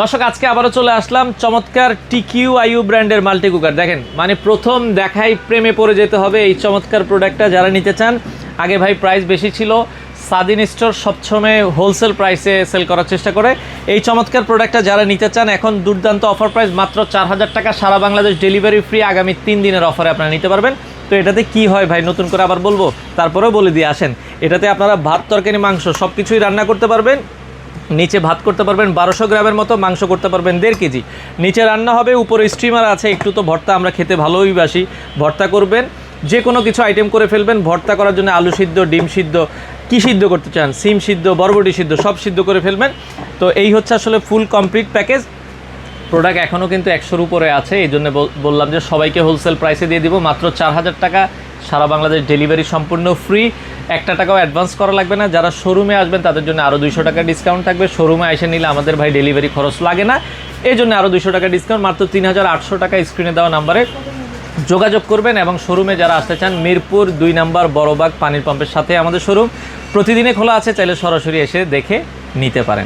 দর্শক আজকে আবারও চলে আসলাম চমৎকার TQIU ব্র্যান্ডের মাল্টি কুকার। দেখেন মানে প্রথম দেখাই প্রেমে পড়ে যেতে হবে এই চমৎকার প্রোডাক্টটা যারা নিতে চান। আগে ভাই প্রাইস বেশি ছিল, সাদিন স্টোর সবসময় হোলসেল প্রাইসে সেল করার চেষ্টা করে। এই চমৎকার প্রোডাক্টটা যারা নিতে চান এখন দুর্দান্ত অফার প্রাইস মাত্র 4000 টাকা, সারা বাংলাদেশ ডেলিভারি ফ্রি, আগামী 3 দিনের অফারে আপনারা নিতে পারবেন। তো এটাতে কি হয় ভাই নতুন করে আবার বলবো, তারপরেও বলে দিয়ে আসেন। এটাতে আপনারা ভাত তরকারি মাংস সব কিছুই রান্না করতে পারবেন। নিচে ভাত করতে পারবেন 1200 গ্রামের মতো, মাংস করতে পারবেন 1.5 কেজি। নিচে রান্না হবে, উপরে স্টিমার আছে, একটু তো ভর্তা আমরা খেতে ভালোই বাসি, ভর্তা করবেন, যে কোনো কিছু আইটেম করে ফেলবেন। ভর্তা করার জন্য আলু সিদ্ধ, ডিম সিদ্ধ, কি সিদ্ধ করতে চান, সিম সিদ্ধ, বরবটি সিদ্ধ, সব সিদ্ধ করে ফেলবেন। তো এই হচ্ছে আসলে ফুল কমপ্লিট প্যাকেজ। প্রোডাক্ট এখনও কিন্তু 100-র উপরে আছে, এই জন্য বললাম যে সবাইকে হোলসেল প্রাইসে দিয়ে দিব মাত্র 4000 টাকা, সারা বাংলাদেশ ডেলিভারি সম্পূর্ণ ফ্রি, 1 টাকাও অ্যাডভান্স করা লাগবে না। যারা শোরুমে আসবেন তাদের জন্য আরও 200 টাকা ডিসকাউন্ট থাকবে। শোরুমে এসে নিলে আমাদের ভাই ডেলিভারি খরচ লাগে না, এই জন্য আরও 200 টাকা ডিসকাউন্ট, মাত্র 3800 টাকা। স্ক্রিনে দেওয়া নাম্বারে যোগাযোগ করবেন। এবং শোরুমে যারা আসতে চান মিরপুর 2 নাম্বার বড়বাগ পানির পাম্পের সাথে আমাদের শোরুম প্রতিদিনে খোলা আছে, চাইলে সরাসরি এসে দেখে নিতে পারেন।